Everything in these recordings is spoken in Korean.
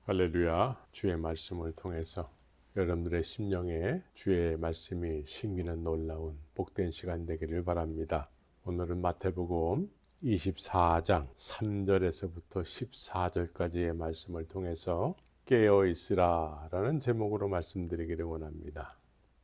할렐루야. 주의 말씀을 통해서 여러분들의 심령에 주의 말씀이 심기는 놀라운 복된 시간 되기를 바랍니다. 오늘은 마태복음 24장 3절에서부터 14절까지의 말씀을 통해서 깨어있으라 라는 제목으로 말씀드리기를 원합니다.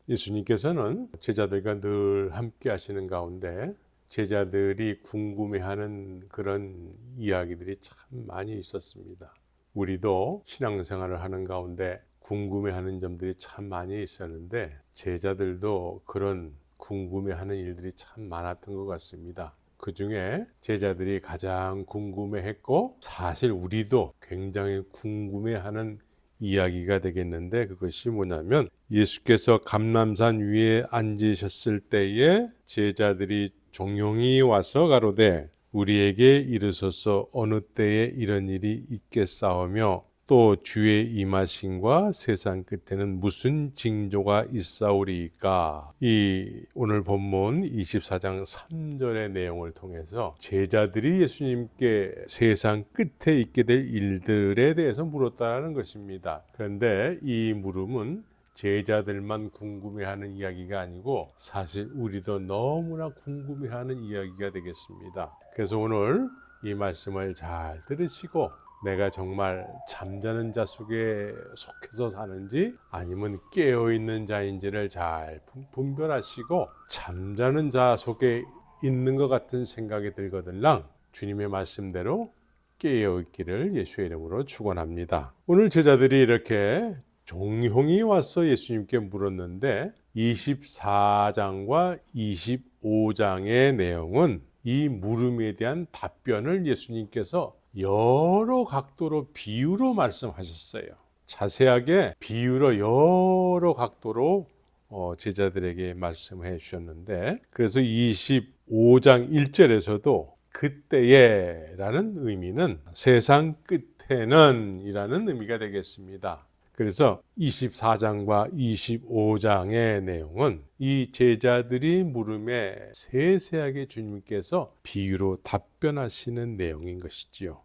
예수님께서는 제자들과 늘 함께 하시는 가운데 제자들이 궁금해하는 그런 이야기들이 참 많이 있었습니다. 우리도 신앙생활을 하는 가운데 궁금해하는 점들이 참 많이 있었는데 제자들도 그런 궁금해하는 일들이 참 많았던 것 같습니다. 그 중에 제자들이 가장 궁금해했고 사실 우리도 굉장히 궁금해하는 이야기가 되겠는데 그것이 뭐냐면 예수께서 감람산 위에 앉으셨을 때에 제자들이 종용이 와서 가로되 우리에게 이르소서 어느 때에 이런 일이 있겠사오며 또 주의 임하심과 세상 끝에는 무슨 징조가 있사오리이까. 이 오늘 본문 24장 3절의 내용을 통해서 제자들이 예수님께 세상 끝에 있게 될 일들에 대해서 물었다는 것입니다. 그런데 이 물음은 제자들만 궁금해하는 이야기가 아니고 사실 우리도 너무나 궁금해하는 이야기가 되겠습니다. 그래서 오늘 이 말씀을 잘 들으시고 내가 정말 잠자는 자 속에 속해서 사는지 아니면 깨어있는 자인지를 잘 분별하시고 잠자는 자 속에 있는 것 같은 생각이 들거들랑 주님의 말씀대로 깨어있기를 예수의 이름으로 축원합니다. 오늘 제자들이 이렇게 종용이 와서 예수님께 물었는데 24장과 25장의 내용은 이 물음에 대한 답변을 예수님께서 여러 각도로 비유로 말씀하셨어요. 자세하게 비유로 여러 각도로 제자들에게 말씀해 주셨는데 그래서 25장 1절에서도 그때에 라는 의미는 세상 끝에는 이라는 의미가 되겠습니다. 그래서 24장과 25장의 내용은 이 제자들이 물음에 세세하게 주님께서 비유로 답변하시는 내용인 것이지요.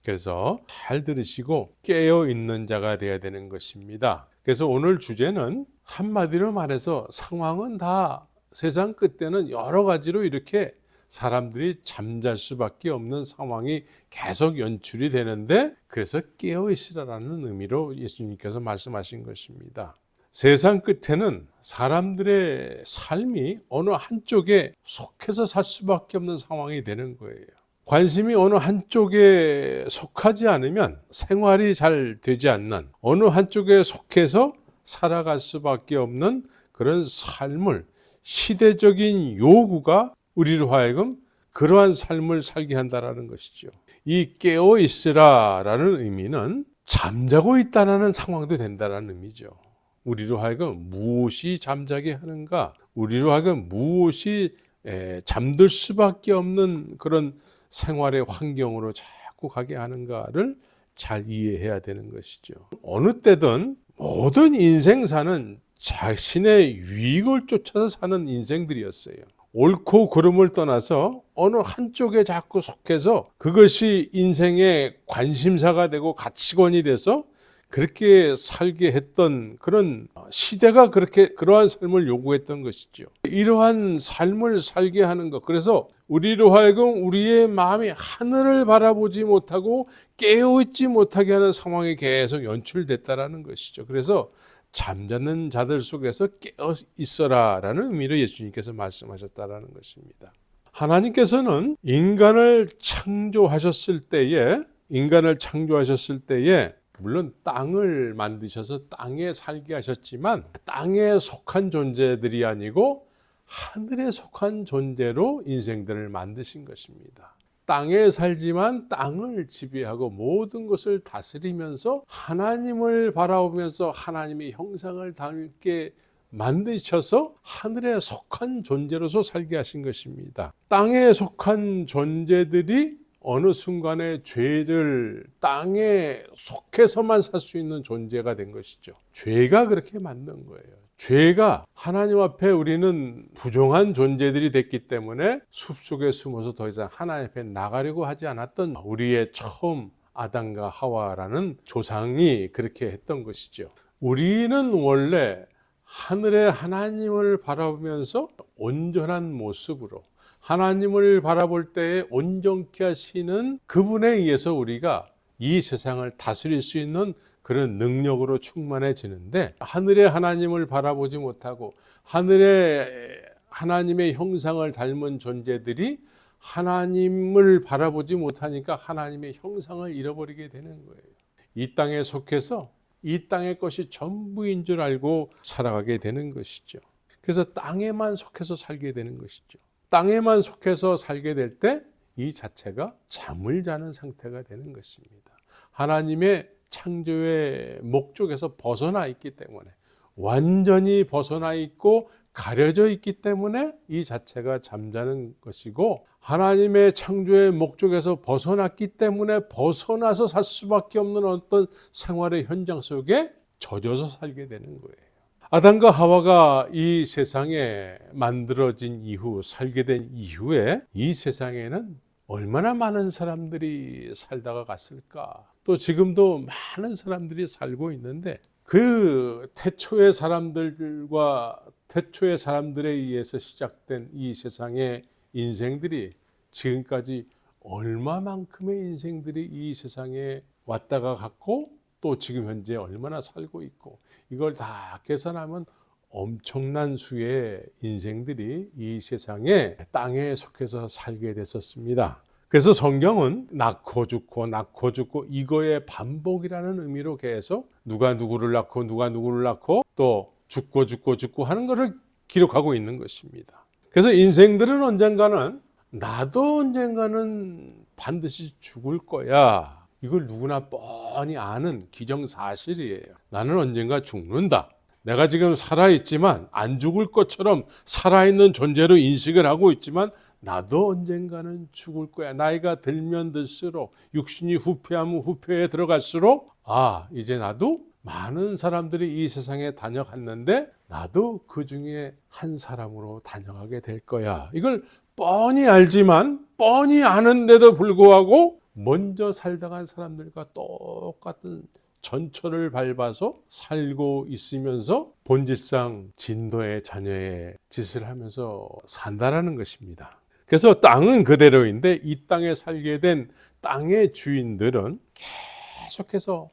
그래서 잘 들으시고 깨어있는 자가 되어야 되는 것입니다. 그래서 오늘 주제는 한마디로 말해서 상황은 다 세상 끝에는 여러 가지로 이렇게 사람들이 잠잘 수밖에 없는 상황이 계속 연출이 되는데 그래서 깨어있으라는 의미로 예수님께서 말씀하신 것입니다. 세상 끝에는 사람들의 삶이 어느 한쪽에 속해서 살 수밖에 없는 상황이 되는 거예요. 관심이 어느 한쪽에 속하지 않으면 생활이 잘 되지 않는 어느 한쪽에 속해서 살아갈 수밖에 없는 그런 삶을 시대적인 요구가 우리로 하여금 그러한 삶을 살게 한다는 것이죠. 이 깨어있으라라는 의미는 잠자고 있다는 상황도 된다는 의미죠. 우리로 하여금 무엇이 잠자게 하는가, 우리로 하여금 무엇이 잠들 수밖에 없는 그런 생활의 환경으로 자꾸 가게 하는가를 잘 이해해야 되는 것이죠. 어느 때든 모든 인생사는 자신의 유익을 쫓아서 사는 인생들이었어요. 옳고 그름을 떠나서 어느 한쪽에 자꾸 속해서 그것이 인생의 관심사가 되고 가치관이 돼서 그렇게 살게 했던 그런 시대가 그러한 삶을 요구했던 것이죠. 이러한 삶을 살게 하는 것. 그래서 우리로 하여금 우리의 마음이 하늘을 바라보지 못하고 깨어있지 못하게 하는 상황이 계속 연출됐다라는 것이죠. 그래서 잠자는 자들 속에서 깨어 있어라 라는 의미로 예수님께서 말씀하셨다라는 것입니다. 하나님께서는 인간을 창조하셨을 때에 물론 땅을 만드셔서 땅에 살게 하셨지만 땅에 속한 존재들이 아니고 하늘에 속한 존재로 인생들을 만드신 것입니다. 땅에 살지만 땅을 지배하고 모든 것을 다스리면서 하나님을 바라보면서 하나님의 형상을 담게 만드셔서 하늘에 속한 존재로서 살게 하신 것입니다. 땅에 속한 존재들이 어느 순간에 죄를 땅에 속해서만 살 수 있는 존재가 된 것이죠. 죄가 그렇게 만든 거예요. 죄가 하나님 앞에 우리는 부정한 존재들이 됐기 때문에 숲속에 숨어서 더 이상 하나님 앞에 나가려고 하지 않았던 우리의 처음 아담과 하와라는 조상이 그렇게 했던 것이죠. 우리는 원래 하늘의 하나님을 바라보면서 온전한 모습으로 하나님을 바라볼 때에 온전케 하시는 그분에 의해서 우리가 이 세상을 다스릴 수 있는 그런 능력으로 충만해지는데, 하늘의 하나님을 바라보지 못하고 하늘의 하나님의 형상을 닮은 존재들이 하나님을 바라보지 못하니까 하나님의 형상을 잃어버리게 되는 거예요. 이 땅에 속해서 이 땅의 것이 전부인 줄 알고 살아가게 되는 것이죠. 그래서 땅에만 속해서 살게 되는 것이죠. 땅에만 속해서 살게 될 때 이 자체가 잠을 자는 상태가 되는 것입니다. 하나님의 창조의 목적에서 벗어나 있기 때문에, 완전히 벗어나 있고 가려져 있기 때문에 이 자체가 잠자는 것이고, 하나님의 창조의 목적에서 벗어났기 때문에 벗어나서 살 수밖에 없는 어떤 생활의 현장 속에 젖어서 살게 되는 거예요. 아담과 하와가 이 세상에 만들어진 이후, 살게 된 이후에 이 세상에는 얼마나 많은 사람들이 살다가 갔을까? 또 지금도 많은 사람들이 살고 있는데, 그 태초의 사람들과 태초의 사람들에 의해서 시작된 이 세상의 인생들이 지금까지 얼마만큼의 인생들이 이 세상에 왔다가 갔고, 또 지금 현재 얼마나 살고 있고, 이걸 다 계산하면 엄청난 수의 인생들이 이 세상에 땅에 속해서 살게 됐었습니다. 그래서 성경은 낳고 죽고 낳고 죽고 이거의 반복이라는 의미로 계속 누가 누구를 낳고 누가 누구를 낳고 또 죽고 죽고 죽고 하는 것을 기록하고 있는 것입니다. 그래서 인생들은 언젠가는 나도 언젠가는 반드시 죽을 거야, 이걸 누구나 뻔히 아는 기정사실이에요. 나는 언젠가 죽는다. 내가 지금 살아있지만 안 죽을 것처럼 살아있는 존재로 인식을 하고 있지만 나도 언젠가는 죽을 거야. 나이가 들면 들수록, 육신이 후퇴하면 후퇴에 들어갈수록, 이제 나도 많은 사람들이 이 세상에 다녀갔는데 나도 그 중에 한 사람으로 다녀가게 될 거야. 이걸 뻔히 알지만, 뻔히 아는데도 불구하고 먼저 살다 간 사람들과 똑같은 전철을 밟아서 살고 있으면서 본질상 진도의 자녀의 짓을 하면서 산다라는 것입니다. 그래서 땅은 그대로인데 이 땅에 살게 된 땅의 주인들은 계속해서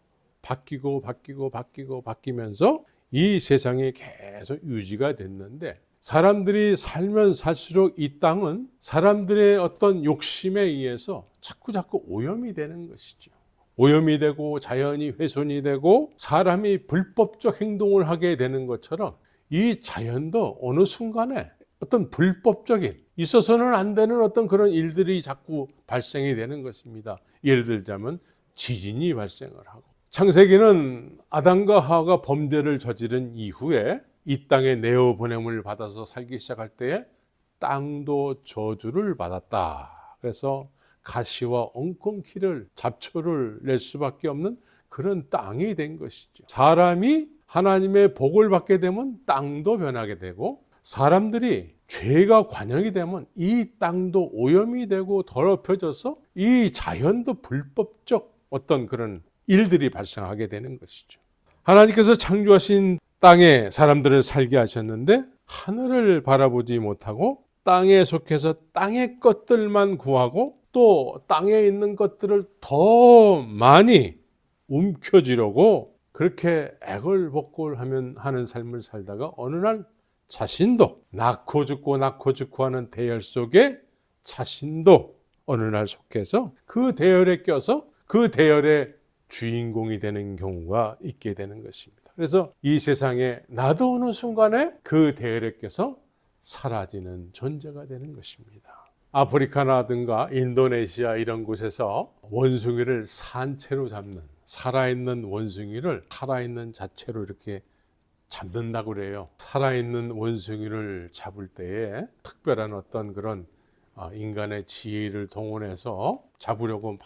바뀌면서 이 세상이 계속 유지가 됐는데, 사람들이 살면 살수록 이 땅은 사람들의 어떤 욕심에 의해서 자꾸 오염이 되는 것이죠. 오염이 되고 자연이 훼손이 되고 사람이 불법적 행동을 하게 되는 것처럼 이 자연도 어느 순간에 어떤 불법적인, 있어서는 안 되는 어떤 그런 일들이 자꾸 발생이 되는 것입니다. 예를 들자면 지진이 발생을 하고, 창세기는 아담과 하와가 범죄를 저지른 이후에 이 땅에 내어보냄을 받아서 살기 시작할 때에 땅도 저주를 받았다. 그래서 가시와 엉겅퀴를, 잡초를 낼 수밖에 없는 그런 땅이 된 것이죠. 사람이 하나님의 복을 받게 되면 땅도 변하게 되고, 사람들이 죄가 관영이 되면 이 땅도 오염이 되고 더럽혀져서 이 자연도 불법적 어떤 그런 일들이 발생하게 되는 것이죠. 하나님께서 창조하신 땅에 사람들을 살게 하셨는데 하늘을 바라보지 못하고 땅에 속해서 땅의 것들만 구하고 또 땅에 있는 것들을 더 많이 움켜쥐려고 그렇게 애걸복걸하면 하는 삶을 살다가 어느 날 자신도 낳고 죽고 하는 대열 속에 자신도 어느 날 속해서 그 대열에 껴서 그 대열의 주인공이 되는 경우가 있게 되는 것입니다. 그래서 이 세상에 나도 어느 순간에 그 대열에 껴서 사라지는 존재가 되는 것입니다. 아프리카라든가 인도네시아 이런 곳에서 원숭이를 산채로 잡는, 살아있는 원숭이를 살아있는 자체로 이렇게 잡는다고 그래요. 살아있는 원숭이를 잡을 때에 특별한 어떤 그런 인간의 지혜를 동원해서 잡으려고 막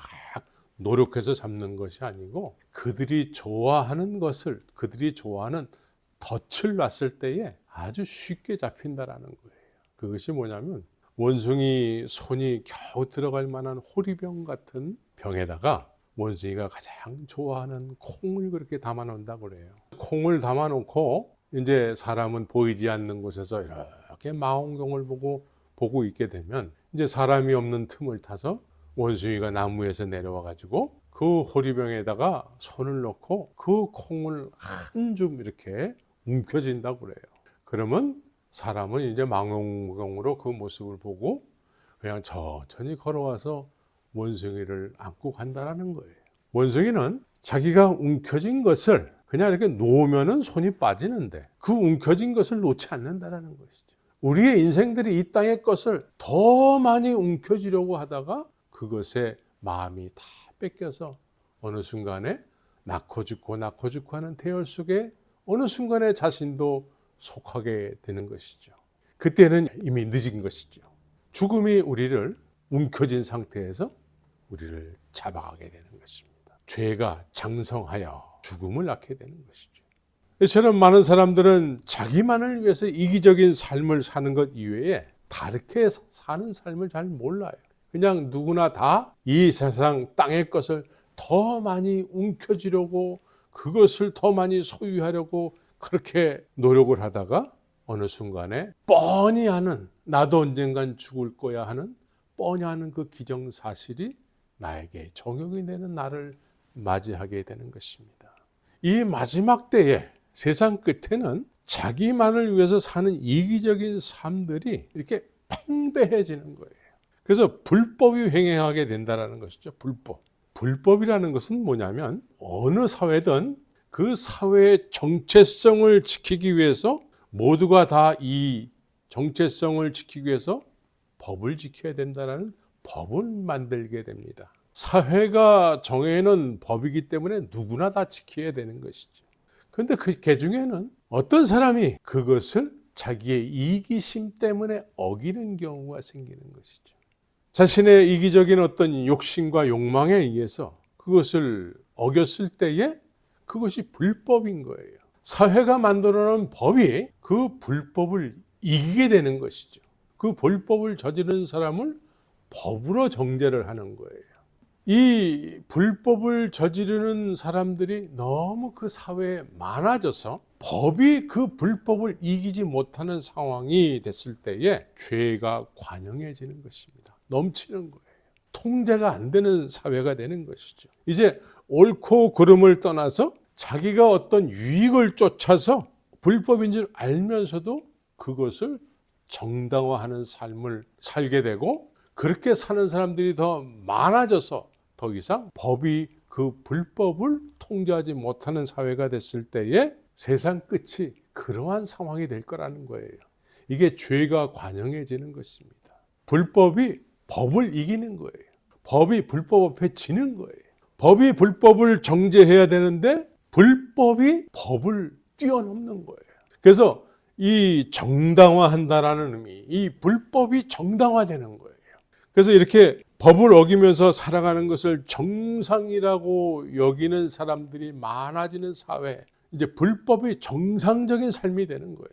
노력해서 잡는 것이 아니고, 그들이 좋아하는 것을, 그들이 좋아하는 덫을 놨을 때에 아주 쉽게 잡힌다라는 거예요. 그것이 뭐냐면 원숭이 손이 겨우 들어갈 만한 호리병 같은 병에다가 원숭이가 가장 좋아하는 콩을 그렇게 담아 놓는다고 그래요. 콩을 담아 놓고 이제 사람은 보이지 않는 곳에서 이렇게 망원경을 보고 있게 되면 이제 사람이 없는 틈을 타서 원숭이가 나무에서 내려와 가지고 그 호리병에다가 손을 넣고 그 콩을 한 줌 이렇게 움켜쥔다고 그래요. 그러면 사람은 이제 망원경으로 그 모습을 보고 그냥 천천히 걸어와서 원숭이를 안고 간다라는 거예요. 원숭이는 자기가 움켜쥔 것을 그냥 이렇게 놓으면은 손이 빠지는데 그 움켜쥔 것을 놓지 않는다라는 것이죠. 우리의 인생들이 이 땅의 것을 더 많이 움켜쥐려고 하다가 그것에 마음이 다 뺏겨서 어느 순간에 낳고 죽고 하는 태열 속에 어느 순간에 자신도 속하게 되는 것이죠. 그때는 이미 늦은 것이죠. 죽음이 우리를 움켜쥔 상태에서 우리를 잡아가게 되는 것입니다. 죄가 장성하여 죽음을 낳게 되는 것이죠. 이처럼 많은 사람들은 자기만을 위해서 이기적인 삶을 사는 것 이외에 다르게 사는 삶을 잘 몰라요. 그냥 누구나 다 이 세상 땅의 것을 더 많이 움켜쥐려고 그것을 더 많이 소유하려고 그렇게 노력을 하다가 어느 순간에 뻔히 아는 나도 언젠간 죽을 거야 하는 뻔히 아는 그 기정사실이 나에게 적용이 되는 날을 맞이하게 되는 것입니다. 이 마지막 때에 세상 끝에는 자기만을 위해서 사는 이기적인 삶들이 이렇게 팽배해지는 거예요. 그래서 불법이 횡행하게 된다는 것이죠. 불법이라는 것은 뭐냐면 어느 사회든 그 사회의 정체성을 지키기 위해서 모두가 다 이 정체성을 지키기 위해서 법을 지켜야 된다는 법을 만들게 됩니다. 사회가 정해놓은 법이기 때문에 누구나 다 지켜야 되는 것이죠. 그런데 그 중에는 어떤 사람이 그것을 자기의 이기심 때문에 어기는 경우가 생기는 것이죠. 자신의 이기적인 어떤 욕심과 욕망에 의해서 그것을 어겼을 때에 그것이 불법인 거예요. 사회가 만들어 놓은 법이 그 불법을 이기게 되는 것이죠. 그 불법을 저지른 사람을 법으로 정죄를 하는 거예요. 이 불법을 저지르는 사람들이 너무 그 사회에 많아져서 법이 그 불법을 이기지 못하는 상황이 됐을 때에 죄가 관영해지는 것입니다. 넘치는 거예요. 통제가 안 되는 사회가 되는 것이죠. 이제 옳고 그름을 떠나서 자기가 어떤 유익을 쫓아서 불법인 줄 알면서도 그것을 정당화하는 삶을 살게 되고 그렇게 사는 사람들이 더 많아져서 더 이상 법이 그 불법을 통제하지 못하는 사회가 됐을 때에 세상 끝이 그러한 상황이 될 거라는 거예요. 이게 죄가 관영해지는 것입니다. 불법이 법을 이기는 거예요. 법이 불법 앞에 지는 거예요. 법이 불법을 정죄해야 되는데 불법이 법을 뛰어넘는 거예요. 그래서 이 정당화한다라는 의미, 이 불법이 정당화되는 거예요. 그래서 이렇게 법을 어기면서 살아가는 것을 정상이라고 여기는 사람들이 많아지는 사회, 이제 불법이 정상적인 삶이 되는 거예요.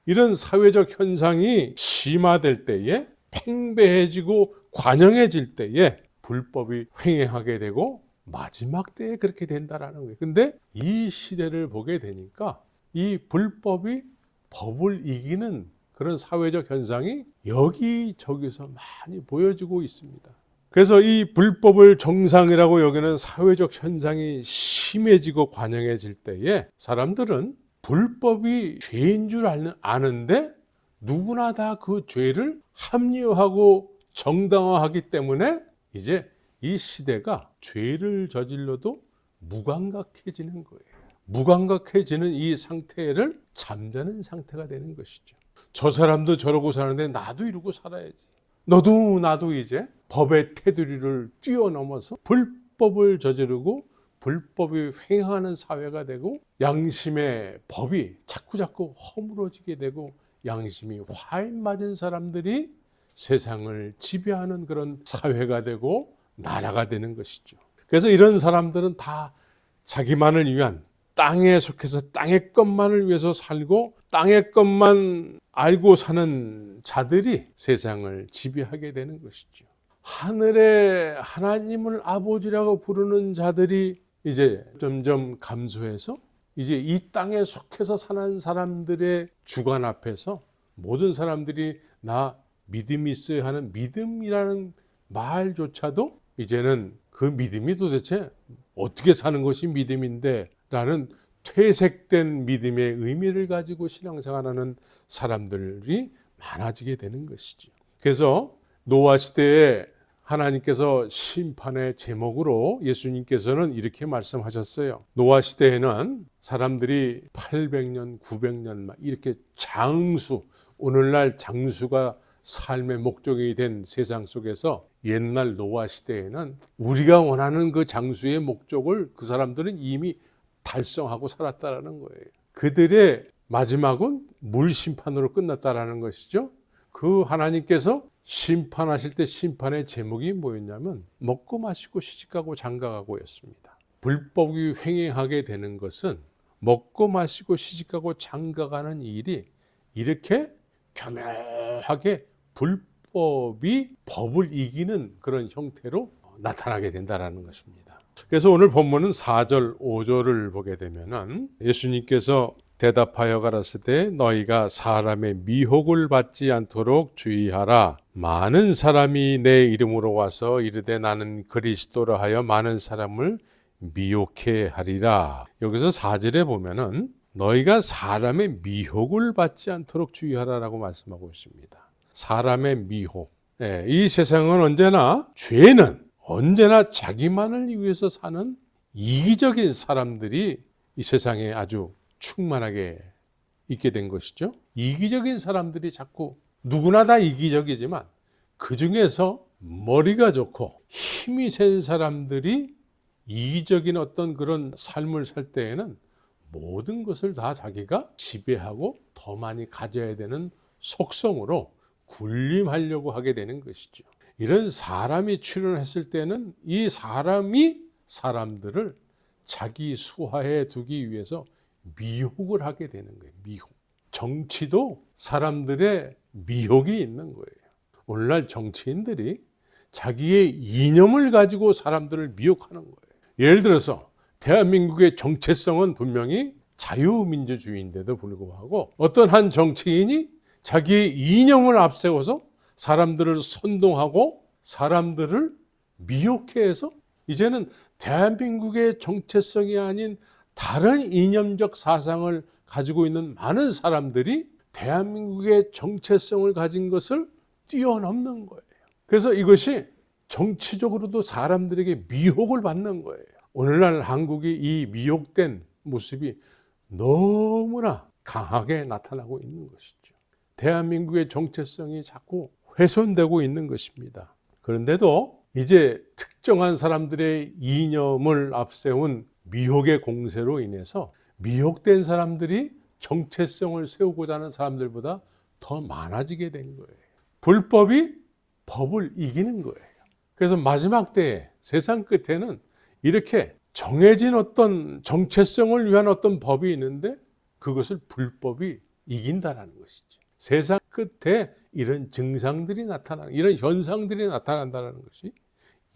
이런 사회적 현상이 심화될 때에 팽배해지고 관영해질 때에 불법이 횡행하게 되고 마지막 때에 그렇게 된다라는 거예요. 근데 이 시대를 보게 되니까 이 불법이 법을 이기는 그런 사회적 현상이 여기저기서 많이 보여지고 있습니다. 그래서 이 불법을 정상이라고 여기는 사회적 현상이 심해지고 관영해질 때에 사람들은 불법이 죄인 줄 아는데 누구나 다 그 죄를 합리화하고 정당화하기 때문에 이제 이 시대가 죄를 저질러도 무감각해지는 거예요. 무감각해지는 이 상태를 잠자는 상태가 되는 것이죠. 저 사람도 저러고 사는데 나도 이러고 살아야지. 너도 나도 이제 법의 테두리를 뛰어넘어서 불법을 저지르고 불법이 횡행하는 사회가 되고 양심의 법이 자꾸자꾸 허물어지게 되고 양심이 화인 맞은 사람들이 세상을 지배하는 그런 사회가 되고 나라가 되는 것이죠. 그래서 이런 사람들은 다 자기만을 위한 땅에 속해서 땅의 것만을 위해서 살고 땅의 것만 알고 사는 자들이 세상을 지배하게 되는 것이죠. 하늘의 하나님을 아버지라고 부르는 자들이 이제 점점 감소해서 이제 이 땅에 속해서 사는 사람들의 주관 앞에서 모든 사람들이 나 믿음이 있어야 하는 믿음이라는 말조차도 이제는 그 믿음이 도대체 어떻게 사는 것이 믿음인데 라는 퇴색된 믿음의 의미를 가지고 신앙생활하는 사람들이 많아지게 되는 것이죠. 그래서 노아 시대에 하나님께서 심판의 제목으로 예수님께서는 이렇게 말씀하셨어요. 노아 시대에는 사람들이 800년, 900년 막 이렇게 장수, 오늘날 장수가 삶의 목적이 된 세상 속에서 옛날 노아 시대에는 우리가 원하는 그 장수의 목적을 그 사람들은 이미 달성하고 살았다라는 거예요. 그들의 마지막은 물 심판으로 끝났다라는 것이죠. 그 하나님께서 심판하실 때 심판의 제목이 뭐였냐면 먹고 마시고 시집가고 장가가고였습니다. 불법이 횡행하게 되는 것은 먹고 마시고 시집가고 장가가는 일이 이렇게 교묘하게 불법이 법을 이기는 그런 형태로 나타나게 된다는 것입니다. 그래서 오늘 본문은 4절, 5절을 보게 되면은 예수님께서 대답하여 가라사대 너희가 사람의 미혹을 받지 않도록 주의하라. 많은 사람이 내 이름으로 와서 이르되 나는 그리스도라 하여 많은 사람을 미혹해 하리라. 여기서 4절에 보면은 너희가 사람의 미혹을 받지 않도록 주의하라라고 말씀하고 있습니다. 사람의 미혹. 이 세상은 언제나 죄는 언제나 자기만을 위해서 사는 이기적인 사람들이 이 세상에 아주 충만하게 있게 된 것이죠. 이기적인 사람들이 자꾸 누구나 다 이기적이지만 그 중에서 머리가 좋고 힘이 센 사람들이 이기적인 어떤 그런 삶을 살 때에는 모든 것을 다 자기가 지배하고 더 많이 가져야 되는 속성으로 군림하려고 하게 되는 것이죠. 이런 사람이 출현했을 때는 이 사람이 사람들을 자기 수하에 두기 위해서 미혹을 하게 되는 거예요. 미혹. 정치도 사람들의 미혹이 있는 거예요. 오늘날 정치인들이 자기의 이념을 가지고 사람들을 미혹하는 거예요. 예를 들어서 대한민국의 정체성은 분명히 자유민주주의인데도 불구하고 어떤 한 정치인이 자기의 이념을 앞세워서 사람들을 선동하고 사람들을 미혹해 해서 이제는 대한민국의 정체성이 아닌 다른 이념적 사상을 가지고 있는 많은 사람들이 대한민국의 정체성을 가진 것을 뛰어넘는 거예요. 그래서 이것이 정치적으로도 사람들에게 미혹을 받는 거예요. 오늘날 한국이 이 미혹된 모습이 너무나 강하게 나타나고 있는 것이죠. 대한민국의 정체성이 자꾸 훼손되고 있는 것입니다. 그런데도 이제 특정한 사람들의 이념을 앞세운 미혹의 공세로 인해서 미혹된 사람들이 정체성을 세우고자 하는 사람들보다 더 많아지게 된 거예요. 불법이 법을 이기는 거예요. 그래서 마지막 때에 세상 끝에는 이렇게 정해진 어떤 정체성을 위한 어떤 법이 있는데 그것을 불법이 이긴다는 것이죠. 세상 끝에 이런 증상들이 나타나는, 이런 현상들이 나타난다는 것이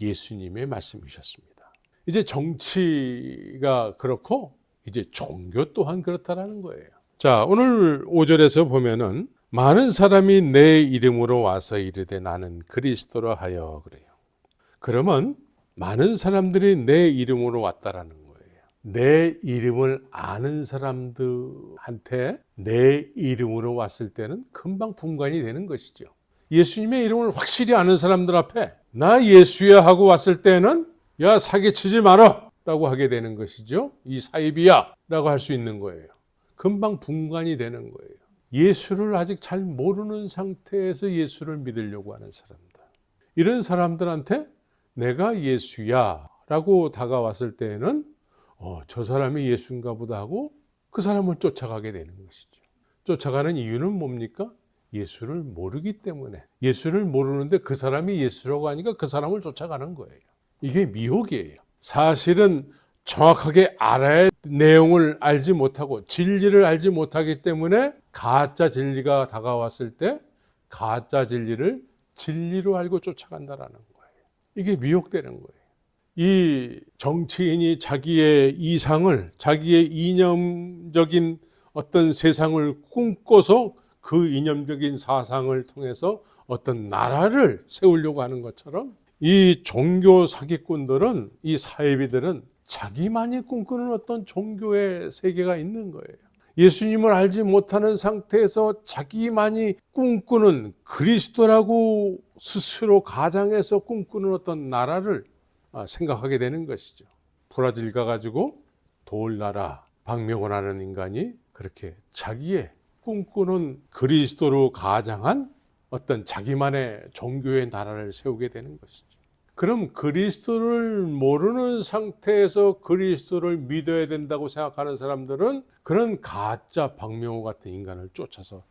예수님의 말씀이셨습니다. 이제 정치가 그렇고 이제 종교 또한 그렇다라는 거예요. 자, 오늘 5절에서 보면은 많은 사람이 내 이름으로 와서 이르되 나는 그리스도라 하여 그래요. 그러면 많은 사람들이 내 이름으로 왔다라는 거예요. 내 이름을 아는 사람들한테 내 이름으로 왔을 때는 금방 분간이 되는 것이죠. 예수님의 이름을 확실히 아는 사람들 앞에 나 예수야 하고 왔을 때는 야 사기치지 마라 라고 하게 되는 것이죠. 이 사이비야 라고 할 수 있는 거예요. 금방 분간이 되는 거예요. 예수를 아직 잘 모르는 상태에서 예수를 믿으려고 하는 사람들, 이런 사람들한테 내가 예수야 라고 다가왔을 때에는 저 사람이 예수인가 보다 하고 그 사람을 쫓아가게 되는 것이죠. 쫓아가는 이유는 뭡니까? 예수를 모르기 때문에. 예수를 모르는데 그 사람이 예수라고 하니까 그 사람을 쫓아가는 거예요. 이게 미혹이에요. 사실은 정확하게 알아야 할 내용을 알지 못하고 진리를 알지 못하기 때문에 가짜 진리가 다가왔을 때 가짜 진리를 진리로 알고 쫓아간다라는 거예요. 이게 미혹되는 거예요. 이 정치인이 자기의 이상을, 자기의 이념적인 어떤 세상을 꿈꿔서 그 이념적인 사상을 통해서 어떤 나라를 세우려고 하는 것처럼 이 종교 사기꾼들은, 이 사이비들은 자기만이 꿈꾸는 어떤 종교의 세계가 있는 거예요. 예수님을 알지 못하는 상태에서 자기만이 꿈꾸는, 그리스도라고 스스로 가장해서 꿈꾸는 어떤 나라를 생각하게 되는 것이죠. 브라질 가가지고 돌나라 방명을 하는 인간이 그렇게 자기의 꿈꾸는 그리스도로 가장한 어떤 자기만의 종교의 나라를 세우게 되는 것이죠. 그럼 그리스도를 모르는 상태에서 그리스도를 믿어야 된다고 생각하는 사람들은 그런 가짜 박명호 같은 인간을 쫓아서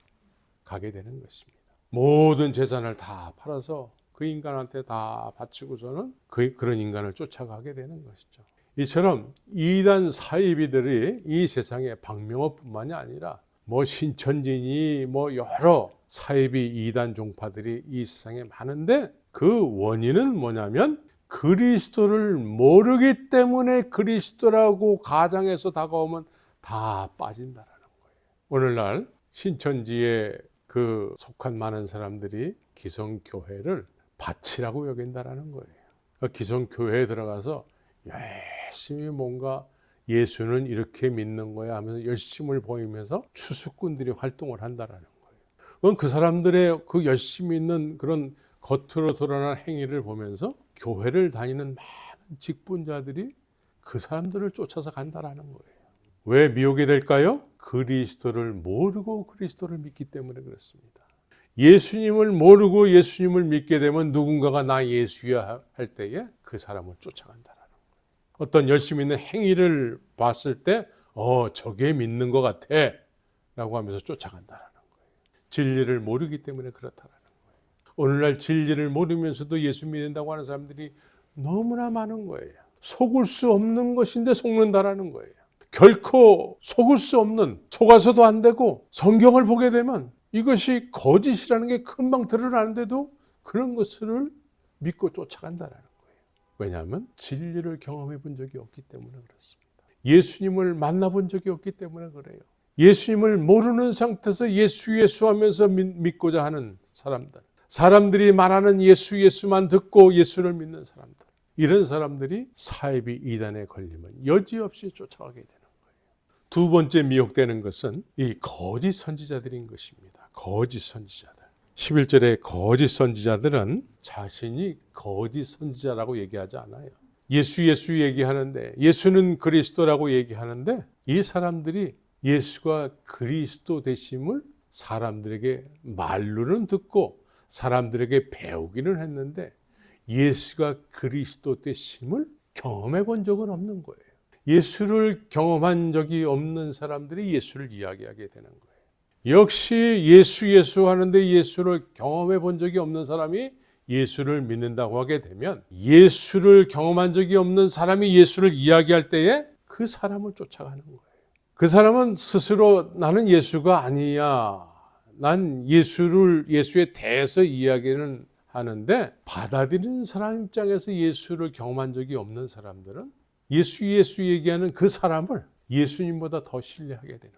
가게 되는 것입니다. 모든 재산을 다 팔아서 그 인간한테 다 바치고서는 그런 인간을 쫓아가게 되는 것이죠. 이처럼 이단 사이비들이 이 세상에 박명호뿐만이 아니라 신천진이 여러 사이비 이단 종파들이 이 세상에 많은데, 그 원인은 뭐냐면 그리스도를 모르기 때문에 그리스도라고 가장해서 다가오면 다 빠진다라는 거예요. 오늘날 신천지에 그 속한 많은 사람들이 기성교회를 밭이라고 여긴다라는 거예요. 기성교회에 들어가서 열심히 뭔가 예수는 이렇게 믿는 거야 하면서 열심을 보이면서 추수꾼들이 활동을 한다라는 거예요. 그건 그 사람들의 그 열심히 있는 그런 겉으로 드러난 행위를 보면서 교회를 다니는 많은 직분자들이 그 사람들을 쫓아서 간다라는 거예요. 왜 미혹이 될까요? 그리스도를 모르고 그리스도를 믿기 때문에 그렇습니다. 예수님을 모르고 예수님을 믿게 되면 누군가가 나 예수야 할 때에 그 사람을 쫓아간다라는 거예요. 어떤 열심히 있는 행위를 봤을 때 저게 믿는 것 같아 라고 하면서 쫓아간다라는 거예요. 진리를 모르기 때문에 그렇다라는 거예요. 오늘날 진리를 모르면서도 예수 믿는다고 하는 사람들이 너무나 많은 거예요. 속을 수 없는 것인데 속는다라는 거예요. 결코 속을 수 없는, 속아서도 안 되고, 성경을 보게 되면 이것이 거짓이라는 게 금방 드러나는데도 그런 것을 믿고 쫓아간다라는 거예요. 왜냐하면 진리를 경험해 본 적이 없기 때문에 그렇습니다. 예수님을 만나본 적이 없기 때문에 그래요. 예수님을 모르는 상태에서 예수 하면서 믿고자 하는 사람들이 말하는 예수만 듣고 예수를 믿는 사람들, 이런 사람들이 사이비 이단에 걸리면 여지없이 쫓아가게 되는 거예요. 두 번째 미혹되는 것은 이 거짓 선지자들인 것입니다. 거짓 선지자들. 11절에 거짓 선지자들은 자신이 거짓 선지자라고 얘기하지 않아요. 예수 얘기하는데, 예수는 그리스도라고 얘기하는데, 이 사람들이 예수가 그리스도 되심을 사람들에게 말로는 듣고 사람들에게 배우기는 했는데 예수가 그리스도 되심을 경험해 본 적은 없는 거예요. 예수를 경험한 적이 없는 사람들이 예수를 이야기하게 되는 거예요. 역시 예수 하는데 예수를 경험해 본 적이 없는 사람이 예수를 믿는다고 하게 되면 예수를 경험한 적이 없는 사람이 예수를 이야기할 때에 그 사람을 쫓아가는 거예요. 그 사람은 스스로 나는 예수가 아니야, 난 예수에 대해서 이야기는 하는데, 받아들이는 사람 입장에서 예수를 경험한 적이 없는 사람들은 예수 얘기하는 그 사람을 예수님보다 더 신뢰하게 되는 거예요.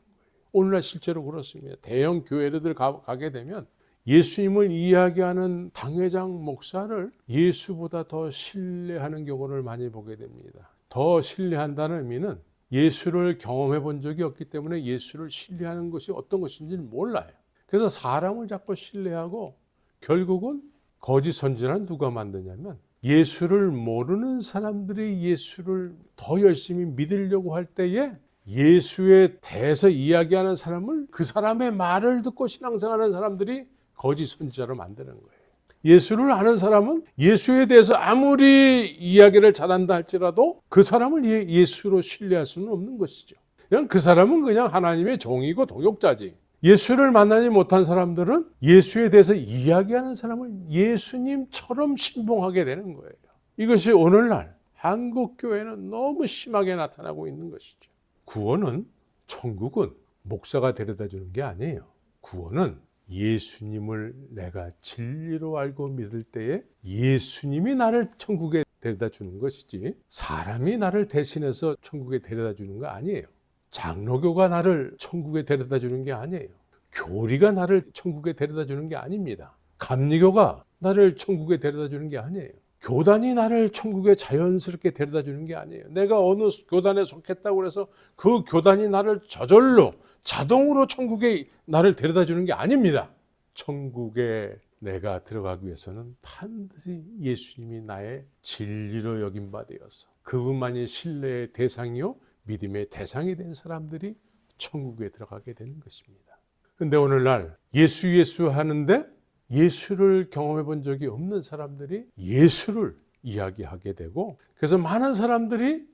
오늘날 실제로 그렇습니다. 대형 교회들 가게 되면 예수님을 이야기하는 당회장 목사를 예수보다 더 신뢰하는 경우를 많이 보게 됩니다. 더 신뢰한다는 의미는 예수를 경험해 본 적이 없기 때문에 예수를 신뢰하는 것이 어떤 것인지는 몰라요. 그래서 사람을 자꾸 신뢰하고 결국은 거짓 선지자는 누가 만드냐면 예수를 모르는 사람들이 예수를 더 열심히 믿으려고 할 때에 예수에 대해서 이야기하는 사람을, 그 사람의 말을 듣고 신앙생활하는 사람들이 거짓 선지자로 만드는 거예요. 예수를 아는 사람은 예수에 대해서 아무리 이야기를 잘한다 할지라도 그 사람을 예수로 신뢰할 수는 없는 것이죠. 그냥 그 사람은 그냥 하나님의 종이고 동역자지. 예수를 만나지 못한 사람들은 예수에 대해서 이야기하는 사람을 예수님처럼 신봉하게 되는 거예요. 이것이 오늘날 한국 교회는 너무 심하게 나타나고 있는 것이죠. 구원은, 천국은 목사가 데려다 주는 게 아니에요. 구원은 예수님을 내가 진리로 알고 믿을 때에 예수님이 나를 천국에 데려다 주는 것이지 사람이 나를 대신해서 천국에 데려다 주는 거 아니에요. 장로교가 나를 천국에 데려다 주는 게 아니에요. 교리가 나를 천국에 데려다 주는 게 아닙니다. 감리교가 나를 천국에 데려다 주는 게 아니에요. 교단이 나를 천국에 자연스럽게 데려다 주는 게 아니에요. 내가 어느 교단에 속했다고 해서 그 교단이 나를 저절로 자동으로 천국에 나를 데려다 주는 게 아닙니다. 천국에 내가 들어가기 위해서는 반드시 예수님이 나의 진리로 여긴 바 되어서 그분만이 신뢰의 대상이요 믿음의 대상이 된 사람들이 천국에 들어가게 되는 것입니다. 그런데 오늘날 예수 하는데 예수를 경험해 본 적이 없는 사람들이 예수를 이야기하게 되고, 그래서 많은 사람들이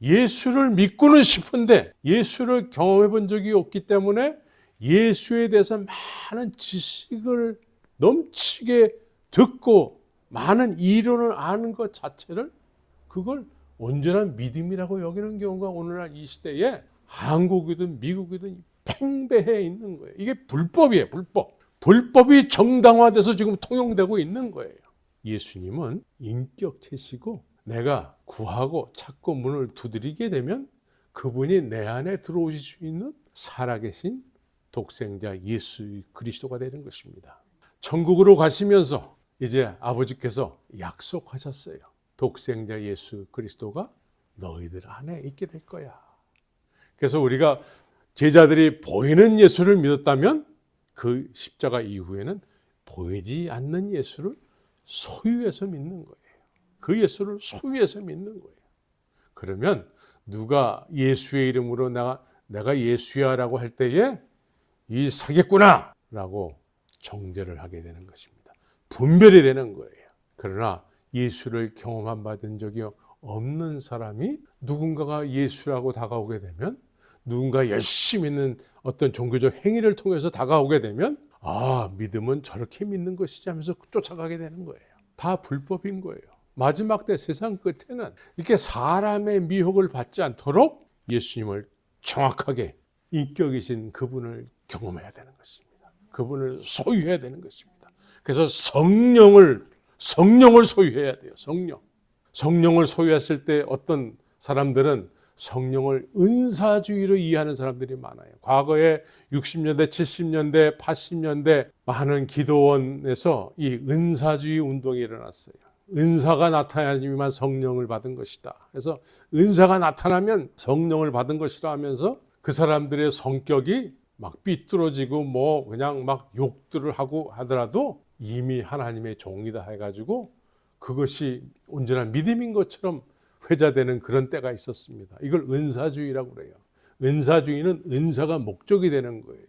예수를 믿고는 싶은데 예수를 경험해 본 적이 없기 때문에 예수에 대해서 많은 지식을 넘치게 듣고 많은 이론을 아는 것 자체를 그걸 온전한 믿음이라고 여기는 경우가 오늘날 이 시대에 한국이든 미국이든 팽배해 있는 거예요. 이게 불법이에요. 불법이 정당화돼서 지금 통용되고 있는 거예요. 예수님은 인격체시고 내가 구하고 찾고 문을 두드리게 되면 그분이 내 안에 들어오실 수 있는 살아계신 독생자 예수 그리스도가 되는 것입니다. 천국으로 가시면서 이제 아버지께서 약속하셨어요. 독생자 예수 그리스도가 너희들 안에 있게 될 거야. 그래서 우리가 제자들이 보이는 예수를 믿었다면 그 십자가 이후에는 보이지 않는 예수를 소유해서 믿는 거예요. 그 예수를 소유해서 믿는 거예요. 그러면 누가 예수의 이름으로 내가 예수야 라고 할 때에 이 사겠구나 라고 정죄를 하게 되는 것입니다. 분별이 되는 거예요. 그러나 예수를 경험한 받은 적이 없는 사람이 누군가가 예수라고 다가오게 되면 누군가 열심히 있는 어떤 종교적 행위를 통해서 다가오게 되면 믿음은 저렇게 믿는 것이지 하면서 쫓아가게 되는 거예요. 다 불법인 거예요. 마지막 때 세상 끝에는 이렇게 사람의 미혹을 받지 않도록 예수님을 정확하게 인격이신 그분을 경험해야 되는 것입니다. 그분을 소유해야 되는 것입니다. 그래서 성령을 소유해야 돼요. 성령을 소유했을 때 어떤 사람들은 성령을 은사주의로 이해하는 사람들이 많아요. 과거에 60년대, 70년대, 80년대 많은 기도원에서 이 은사주의 운동이 일어났어요. 은사가 나타나야지만 성령을 받은 것이다. 그래서 은사가 나타나면 성령을 받은 것이라 하면서 그 사람들의 성격이 막 삐뚤어지고 그냥 막 욕들을 하고 하더라도 이미 하나님의 종이다 해가지고 그것이 온전한 믿음인 것처럼 회자되는 그런 때가 있었습니다. 이걸 은사주의라고 그래요. 은사주의는 은사가 목적이 되는 거예요.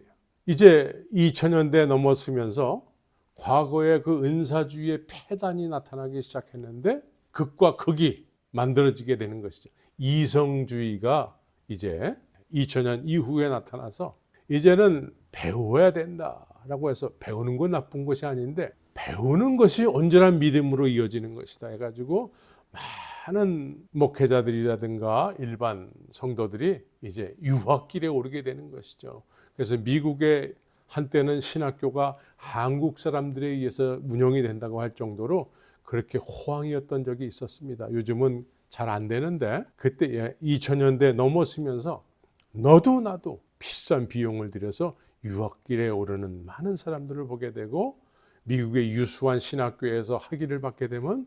이제 2000년대 넘었으면서 과거에 그 은사주의의 폐단이 나타나기 시작했는데 극과 극이 만들어지게 되는 것이죠. 이성주의가 이제 2000년 이후에 나타나서 이제는 배워야 된다라고 해서 배우는 건 나쁜 것이 아닌데 배우는 것이 온전한 믿음으로 이어지는 것이다 해가지고 많은 목회자들이라든가 일반 성도들이 이제 유학길에 오르게 되는 것이죠. 그래서 미국의 한때는 신학교가 한국 사람들에 의해서 운영이 된다고 할 정도로 그렇게 호황이었던 적이 있었습니다. 요즘은 잘 안 되는데 그때 2000년대 넘었으면서 너도 나도 비싼 비용을 들여서 유학길에 오르는 많은 사람들을 보게 되고 미국의 유수한 신학교에서 학위를 받게 되면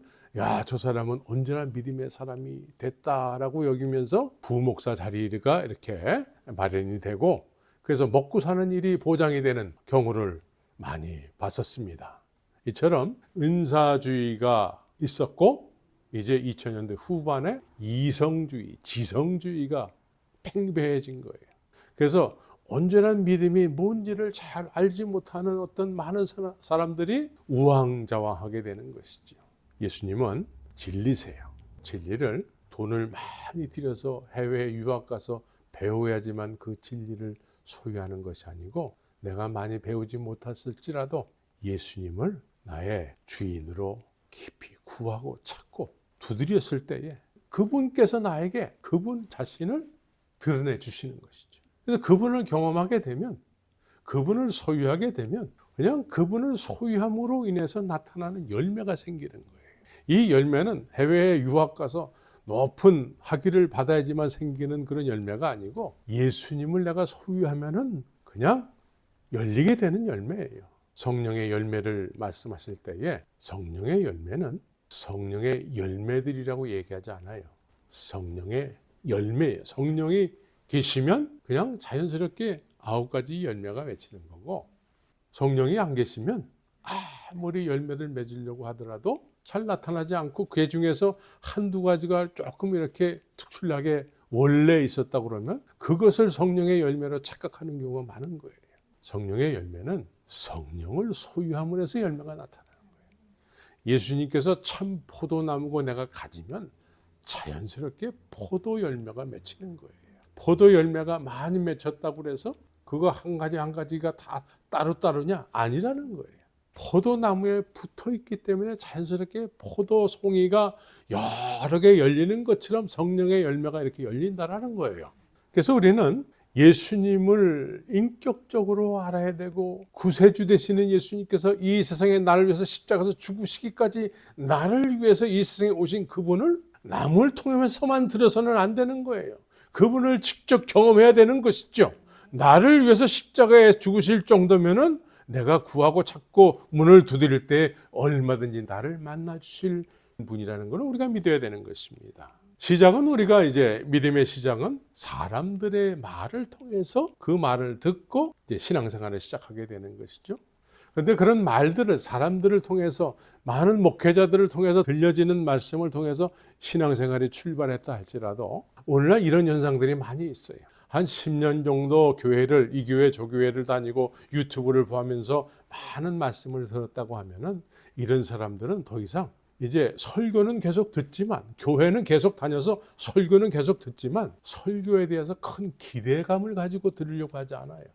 저 사람은 온전한 믿음의 사람이 됐다라고 여기면서 부목사 자리가 이렇게 마련이 되고 그래서 먹고 사는 일이 보장이 되는 경우를 많이 봤었습니다. 이처럼 은사주의가 있었고 이제 2000년대 후반에 이성주의, 지성주의가 팽배해진 거예요. 그래서 온전한 믿음이 뭔지를 잘 알지 못하는 어떤 많은 사람들이 우왕좌왕하게 되는 것이죠. 예수님은 진리세요. 진리를 돈을 많이 들여서 해외에 유학 가서 배워야지만 그 진리를 소유하는 것이 아니고 내가 많이 배우지 못했을지라도 예수님을 나의 주인으로 깊이 구하고 찾고 두드렸을 때에 그분께서 나에게 그분 자신을 드러내 주시는 것이죠. 그래서 그분을 경험하게 되면 그분을 소유하게 되면 그냥 그분을 소유함으로 인해서 나타나는 열매가 생기는 거예요. 이 열매는 해외에 유학 가서 높은 학위를 받아야지만 생기는 그런 열매가 아니고 예수님을 내가 소유하면은 그냥 열리게 되는 열매예요. 성령의 열매를 말씀하실 때에 성령의 열매는 성령의 열매들이라고 얘기하지 않아요. 성령의 열매예요. 성령이 계시면 그냥 자연스럽게 9가지 열매가 맺히는 거고, 성령이 안 계시면 아무리 열매를 맺으려고 하더라도 잘 나타나지 않고 그 중에서 한두 가지가 조금 이렇게 특출나게 원래 있었다 그러면 그것을 성령의 열매로 착각하는 경우가 많은 거예요. 성령의 열매는 성령을 소유함으로 해서 열매가 나타나는 거예요. 예수님께서 참 포도나무고 내가 가지면 자연스럽게 포도 열매가 맺히는 거예요. 포도 열매가 많이 맺혔다고 해서 그거 한 가지 한 가지가 다 따로따로냐? 아니라는 거예요. 포도나무에 붙어 있기 때문에 자연스럽게 포도 송이가 여러 개 열리는 것처럼 성령의 열매가 이렇게 열린다라는 거예요. 그래서 우리는 예수님을 인격적으로 알아야 되고, 구세주 되시는 예수님께서 이 세상에 나를 위해서 십자가에서 죽으시기까지 나를 위해서 이 세상에 오신 그분을 남을 통해서만 들어서는 안 되는 거예요. 그분을 직접 경험해야 되는 것이죠. 나를 위해서 십자가에 죽으실 정도면은 내가 구하고 찾고 문을 두드릴 때 얼마든지 나를 만나 주실 분이라는 걸 우리가 믿어야 되는 것입니다. 시작은 우리가 이제 믿음의 시작은 사람들의 말을 통해서 그 말을 듣고 이제 신앙생활을 시작하게 되는 것이죠. 그런데 그런 말들을 사람들을 통해서 많은 목회자들을 통해서 들려지는 말씀을 통해서 신앙생활이 출발했다 할지라도 오늘날 이런 현상들이 많이 있어요. 한 10년 정도 교회를 이 교회 저 교회를 다니고 유튜브를 보면서 많은 말씀을 들었다고 하면은 이런 사람들은 더 이상 이제 설교는 계속 듣지만, 교회는 계속 다녀서 설교는 계속 듣지만 설교에 대해서 큰 기대감을 가지고 들으려고 하지 않아요.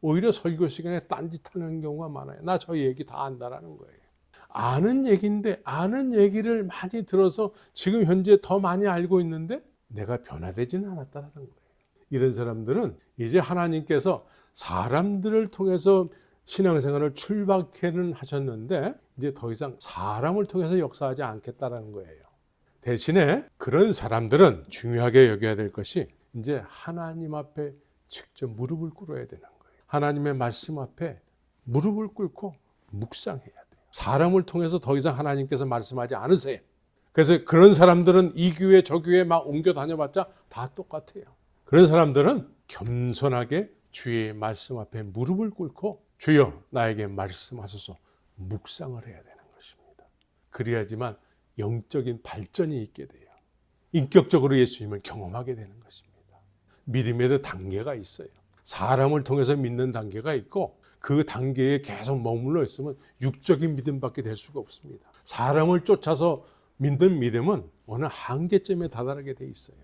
오히려 설교 시간에 딴짓하는 경우가 많아요. 나 저 얘기 다 안다라는 거예요. 아는 얘기인데 아는 얘기를 많이 들어서 지금 현재 더 많이 알고 있는데 내가 변화되지는 않았다라는 거예요. 이런 사람들은 이제 하나님께서 사람들을 통해서 신앙생활을 출발케는 하셨는데 이제 더 이상 사람을 통해서 역사하지 않겠다라는 거예요. 대신에 그런 사람들은 중요하게 여겨야 될 것이 이제 하나님 앞에 직접 무릎을 꿇어야 되는 거예요. 하나님의 말씀 앞에 무릎을 꿇고 묵상해야 돼요. 사람을 통해서 더 이상 하나님께서 말씀하지 않으세요. 그래서 그런 사람들은 이 교회 저 교회 막 옮겨 다녀봤자 다 똑같아요. 그런 사람들은 겸손하게 주의 말씀 앞에 무릎을 꿇고 주여 나에게 말씀하소서 묵상을 해야 되는 것입니다. 그래야지만 영적인 발전이 있게 돼요. 인격적으로 예수님을 경험하게 되는 것입니다. 믿음에도 단계가 있어요. 사람을 통해서 믿는 단계가 있고 그 단계에 계속 머물러 있으면 육적인 믿음밖에 될 수가 없습니다. 사람을 쫓아서 믿는 믿음은 어느 한계점에 다다르게 돼 있어요.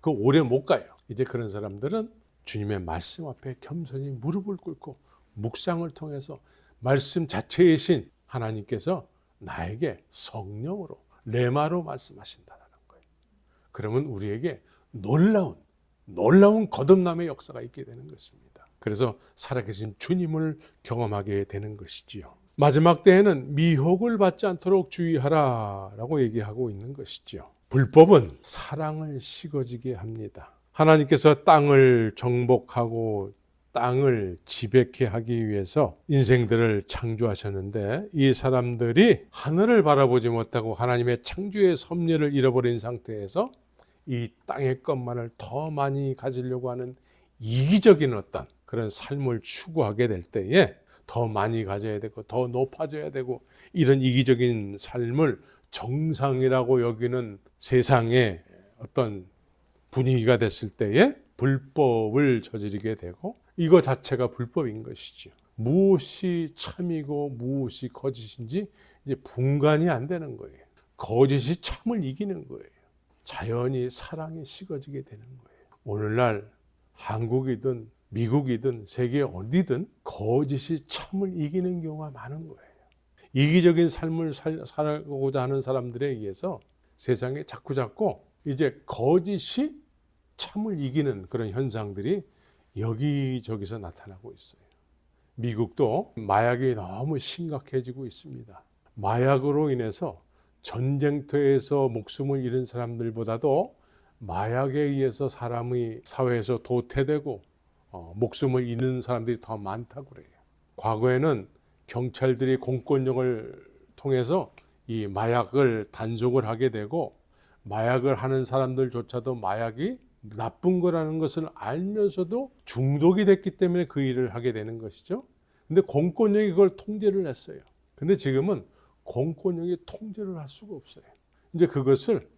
그 오래 못 가요. 이제 그런 사람들은 주님의 말씀 앞에 겸손히 무릎을 꿇고 묵상을 통해서 말씀 자체이신 하나님께서 나에게 성령으로 레마로 말씀하신다는 거예요. 그러면 우리에게 놀라운 거듭남의 역사가 있게 되는 것입니다. 그래서 살아계신 주님을 경험하게 되는 것이지요. 마지막 때에는 미혹을 받지 않도록 주의하라라고 얘기하고 있는 것이지요. 불법은 사랑을 식어지게 합니다. 하나님께서 땅을 정복하고 땅을 지배케 하기 위해서 인생들을 창조하셨는데 이 사람들이 하늘을 바라보지 못하고 하나님의 창조의 섭리를 잃어버린 상태에서 이 땅의 것만을 더 많이 가지려고 하는 이기적인 어떤 그런 삶을 추구하게 될 때에 더 많이 가져야 되고 더 높아져야 되고 이런 이기적인 삶을 정상이라고 여기는 세상의 어떤 분위기가 됐을 때에 불법을 저지르게 되고 이거 자체가 불법인 것이죠. 무엇이 참이고 무엇이 거짓인지 이제 분간이 안 되는 거예요. 거짓이 참을 이기는 거예요. 자연히 사랑이 식어지게 되는 거예요. 오늘날 한국이든 미국이든 세계 어디든 거짓이 참을 이기는 경우가 많은 거예요. 이기적인 삶을 살고자 하는 사람들에 의해서 세상에 자꾸 이제 거짓이 참을 이기는 그런 현상들이 여기저기서 나타나고 있어요. 미국도 마약이 너무 심각해지고 있습니다. 마약으로 인해서 전쟁터에서 목숨을 잃은 사람들보다도 마약에 의해서 사람이 사회에서 도태되고 목숨을 잃는 사람들이 더 많다고 그래요. 과거에는 경찰들이 공권력을 통해서 이 마약을 단속을 하게 되고 마약을 하는 사람들조차도 마약이 나쁜 거라는 것을 알면서도 중독이 됐기 때문에 그 일을 하게 되는 것이죠. 근데 공권력이 그걸 통제를 했어요. 근데 지금은 공권력이 통제를 할 수가 없어요. 이제 그것을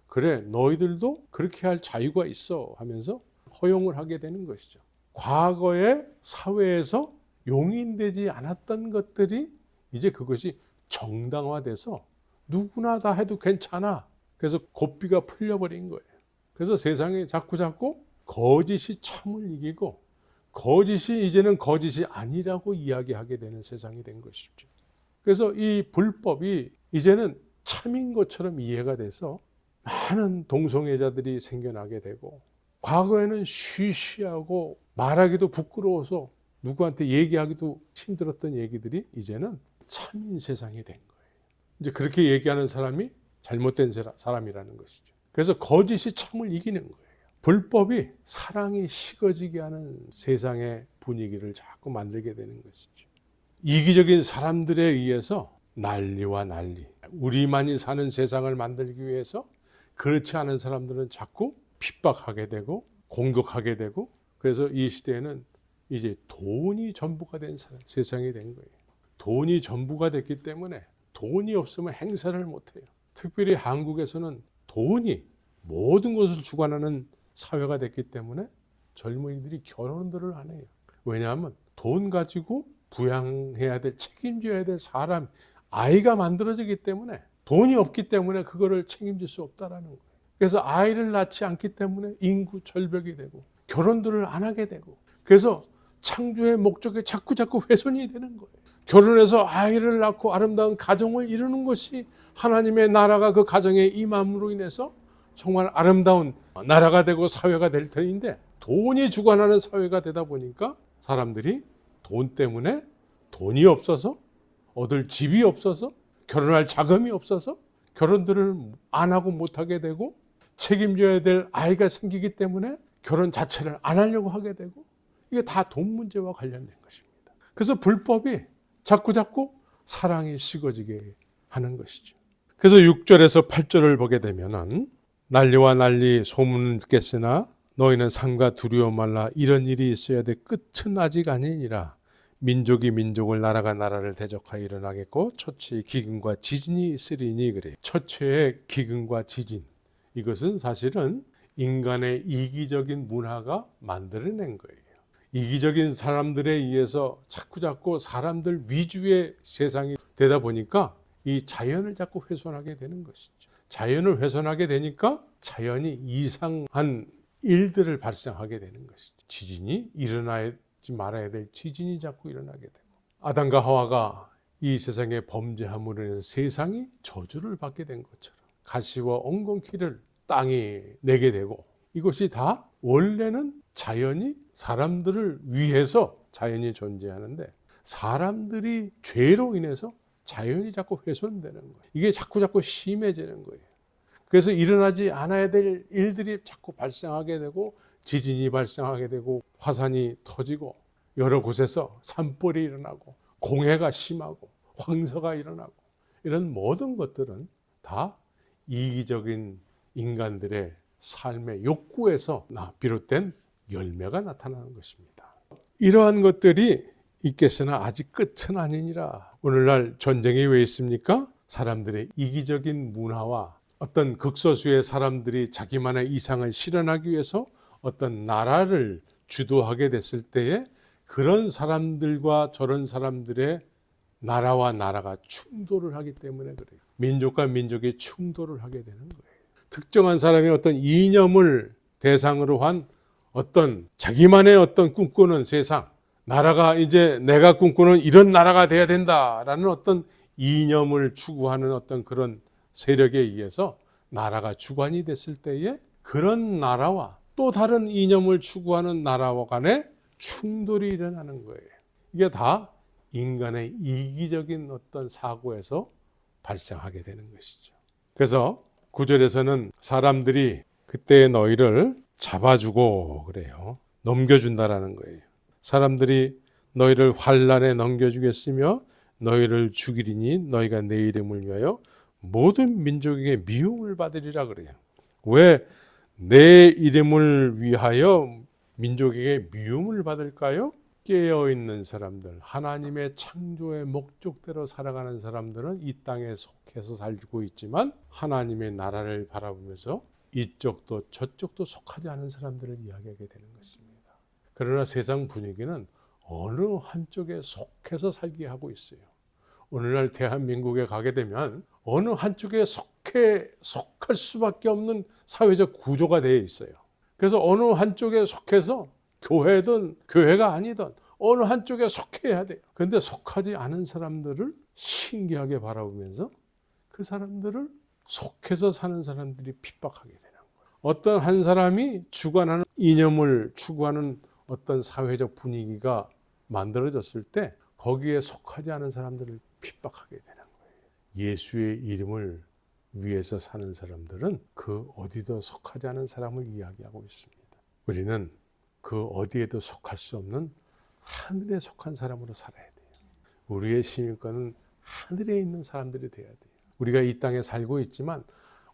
그래 너희들도 그렇게 할 자유가 있어 하면서 허용을 하게 되는 것이죠. 과거의 사회에서 용인되지 않았던 것들이 이제 그것이 정당화돼서 누구나 다 해도 괜찮아. 그래서 고삐가 풀려버린 거예요. 그래서 세상에 자꾸 거짓이 참을 이기고 거짓이 이제는 거짓이 아니라고 이야기하게 되는 세상이 된 것이죠. 그래서 이 불법이 이제는 참인 것처럼 이해가 돼서 많은 동성애자들이 생겨나게 되고 과거에는 쉬쉬하고 말하기도 부끄러워서 누구한테 얘기하기도 힘들었던 얘기들이 이제는 참인 세상이 된 거예요. 이제 그렇게 얘기하는 사람이 잘못된 사람이라는 것이죠. 그래서 거짓이 참을 이기는 거예요. 불법이 사랑이 식어지게 하는 세상의 분위기를 자꾸 만들게 되는 것이죠. 이기적인 사람들에 의해서 난리와 난리, 우리만이 사는 세상을 만들기 위해서 그렇지 않은 사람들은 자꾸 핍박하게 되고 공격하게 되고 그래서 이 시대에는 이제 돈이 전부가 된 세상이 된 거예요. 돈이 전부가 됐기 때문에 돈이 없으면 행사를 못해요. 특별히 한국에서는 돈이 모든 것을 주관하는 사회가 됐기 때문에 젊은이들이 결혼들을 안 해요. 왜냐하면 돈 가지고 부양해야 될, 책임져야 될 사람, 아이가 만들어지기 때문에 돈이 없기 때문에 그거를 책임질 수 없다라는 거예요. 그래서 아이를 낳지 않기 때문에 인구 절벽이 되고 결혼들을 안 하게 되고 그래서 창조의 목적에 자꾸 훼손이 되는 거예요. 결혼해서 아이를 낳고 아름다운 가정을 이루는 것이 하나님의 나라가 그 가정에 임함으로 인해서 정말 아름다운 나라가 되고 사회가 될 터인데 돈이 주관하는 사회가 되다 보니까 사람들이 돈 때문에 돈이 없어서 얻을 집이 없어서 결혼할 자금이 없어서 결혼들을 안 하고 못 하게 되고 책임져야 될 아이가 생기기 때문에 결혼 자체를 안 하려고 하게 되고 이게 다 돈 문제와 관련된 것입니다. 그래서 불법이 자꾸 사랑이 식어지게 하는 것이죠. 그래서 6절에서 8절을 보게 되면은 난리와 난리 소문은 듣겠으나 너희는 상과 두려워 말라. 이런 일이 있어야 돼. 끝은 아직 아니니라. 민족이 민족을 나라가 나라를 대적하여 일어나겠고 초체의 기근과 지진이 있으리니 그래. 초체의 기근과 지진 이것은 사실은 인간의 이기적인 문화가 만들어낸 거예요. 이기적인 사람들에 의해서 자꾸 사람들 위주의 세상이 되다 보니까 이 자연을 자꾸 훼손하게 되는 것이죠. 자연을 훼손하게 되니까 자연이 이상한 일들을 발생하게 되는 것이죠. 지진이 일어나지 말아야 될 지진이 자꾸 일어나게 되고 아담과 하와가 이 세상에 범죄함으로 인해서 세상이 저주를 받게 된 것처럼 가시와 엉겅퀴를 땅이 내게 되고 이것이 다 원래는 자연이 사람들을 위해서 자연이 존재하는데 사람들이 죄로 인해서 자연이 자꾸 훼손되는 거예요. 이게 자꾸 심해지는 거예요. 그래서 일어나지 않아야 될 일들이 자꾸 발생하게 되고 지진이 발생하게 되고 화산이 터지고 여러 곳에서 산불이 일어나고 공해가 심하고 황사가 일어나고 이런 모든 것들은 다 이기적인 인간들의 삶의 욕구에서 비롯된 열매가 나타나는 것입니다. 이러한 것들이 있겠으나 아직 끝은 아니니라. 오늘날 전쟁이 왜 있습니까? 사람들의 이기적인 문화와 어떤 극소수의 사람들이 자기만의 이상을 실현하기 위해서 어떤 나라를 주도하게 됐을 때에 그런 사람들과 저런 사람들의 나라와 나라가 충돌을 하기 때문에 그래요. 민족과 민족이 충돌을 하게 되는 거예요. 특정한 사람의 어떤 이념을 대상으로 한 어떤 자기만의 어떤 꿈꾸는 세상, 나라가 이제 내가 꿈꾸는 이런 나라가 돼야 된다라는 어떤 이념을 추구하는 어떤 그런 세력에 의해서 나라가 주관이 됐을 때에 그런 나라와 또 다른 이념을 추구하는 나라와 간에 충돌이 일어나는 거예요. 이게 다 인간의 이기적인 어떤 사고에서 발생하게 되는 것이죠. 그래서 9절에서는 사람들이 그때 너희를 잡아주고 그래요. 넘겨준다라는 거예요. 사람들이 너희를 환난에 넘겨주겠으며 너희를 죽이리니 너희가 내 이름을 위하여 모든 민족에게 미움을 받으리라 그래요. 왜 내 이름을 위하여 민족에게 미움을 받을까요? 깨어있는 사람들, 하나님의 창조의 목적대로 살아가는 사람들은 이 땅에 속해서 살고 있지만 하나님의 나라를 바라보면서 이쪽도 저쪽도 속하지 않은 사람들을 이야기하게 되는 것입니다. 그러나 세상 분위기는 어느 한쪽에 속해서 살게 하고 있어요. 오늘날 대한민국에 가게 되면 어느 한쪽에 속할 수밖에 없는 사회적 구조가 되어 있어요. 그래서 어느 한쪽에 속해서 교회든 교회가 아니든 어느 한쪽에 속해야 돼요. 그런데 속하지 않은 사람들을 신기하게 바라보면서 그 사람들을 속해서 사는 사람들이 핍박하게 되는 거예요. 어떤 한 사람이 주관하는 이념을 추구하는 어떤 사회적 분위기가 만들어졌을 때 거기에 속하지 않은 사람들을 핍박하게 되는 거예요. 예수의 이름을 위해서 사는 사람들은 그 어디도 속하지 않은 사람을 이야기하고 있습니다. 우리는 그 어디에도 속할 수 없는 하늘에 속한 사람으로 살아야 돼요. 우리의 시민권은 하늘에 있는 사람들이 돼야 돼요. 우리가 이 땅에 살고 있지만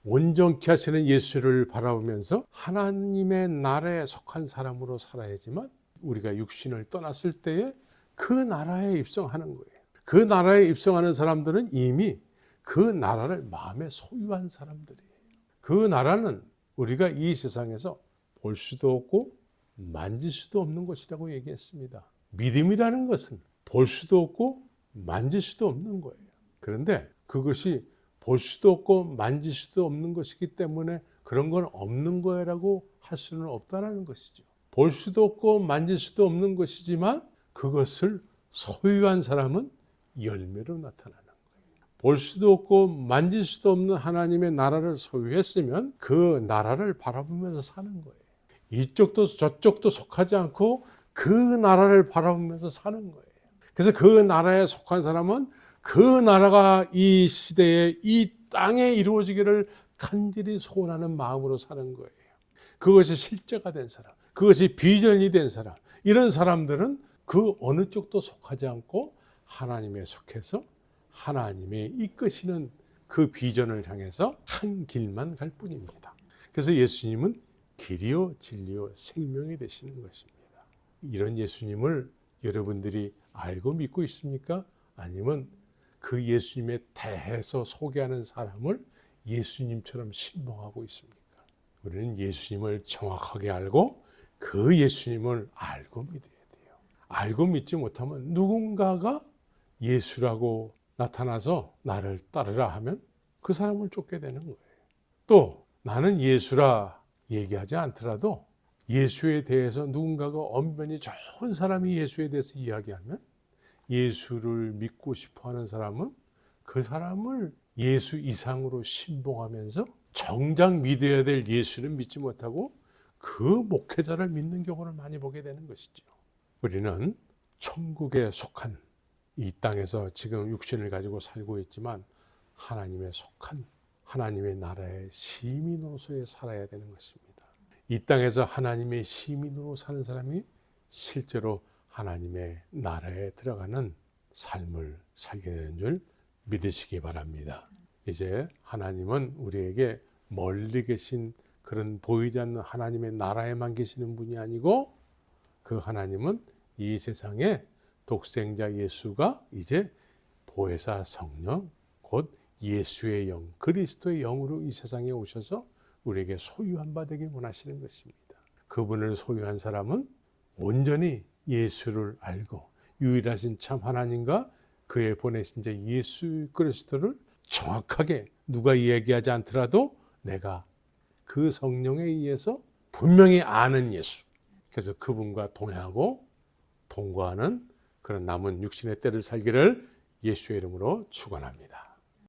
온전케 하시는 예수를 바라보면서 하나님의 나라에 속한 사람으로 살아야지만 우리가 육신을 떠났을 때에 그 나라에 입성하는 거예요. 그 나라에 입성하는 사람들은 이미 그 나라를 마음에 소유한 사람들이에요. 그 나라는 우리가 이 세상에서 볼 수도 없고 만질 수도 없는 것이라고 얘기했습니다. 믿음이라는 것은 볼 수도 없고 만질 수도 없는 거예요. 그런데 그것이 볼 수도 없고 만질 수도 없는 것이기 때문에 그런 건 없는 거라고 할 수는 없다는 것이죠. 볼 수도 없고 만질 수도 없는 것이지만 그것을 소유한 사람은 열매로 나타나는 거예요. 볼 수도 없고 만질 수도 없는 하나님의 나라를 소유했으면 그 나라를 바라보면서 사는 거예요. 이쪽도 저쪽도 속하지 않고 그 나라를 바라보면서 사는 거예요. 그래서 그 나라에 속한 사람은 그 나라가 이 시대에 이 땅에 이루어지기를 간절히 소원하는 마음으로 사는 거예요. 그것이 실제가 된 사람, 그것이 비전이 된 사람, 이런 사람들은 그 어느 쪽도 속하지 않고 하나님에 속해서 하나님의 이끄시는 그 비전을 향해서 한 길만 갈 뿐입니다. 그래서 예수님은 길이요 진리요 생명이 되시는 것입니다. 이런 예수님을 여러분들이 알고 믿고 있습니까? 아니면 그 예수님에 대해서 소개하는 사람을 예수님처럼 신봉하고 있습니까? 우리는 예수님을 정확하게 알고 그 예수님을 알고 믿어야 돼요. 알고 믿지 못하면 누군가가 예수라고 나타나서 나를 따르라 하면 그 사람을 쫓게 되는 거예요. 또 나는 예수라 얘기하지 않더라도 예수에 대해서 누군가가 언변이 좋은 사람이 예수에 대해서 이야기하면 예수를 믿고 싶어하는 사람은 그 사람을 예수 이상으로 신봉하면서 정작 믿어야 될 예수는 믿지 못하고 그 목회자를 믿는 경우를 많이 보게 되는 것이죠. 우리는 천국에 속한 이 땅에서 지금 육신을 가지고 살고 있지만 하나님에 속한 하나님의 나라의 시민으로서의 살아야 되는 것입니다. 이 땅에서 하나님의 시민으로 사는 사람이 실제로 하나님의 나라에 들어가는 삶을 살게 되는 줄 믿으시기 바랍니다. 이제 하나님은 우리에게 멀리 계신 그런 보이지 않는 하나님의 나라에만 계시는 분이 아니고 그 하나님은 이 세상에 독생자 예수가 이제 보혜사 성령 곧 예수의 영 그리스도의 영으로 이 세상에 오셔서 우리에게 소유한 바 되길 원하시는 것입니다. 그분을 소유한 사람은 온전히 예수를 알고 유일하신 참 하나님과 그의 보내신 자 예수 그리스도를 정확하게 누가 얘기하지 않더라도 내가 그 성령에 의해서 분명히 아는 예수. 그래서 그분과 동행하고 동거하는 그런 남은 육신의 때를 살기를 예수의 이름으로 축원합니다.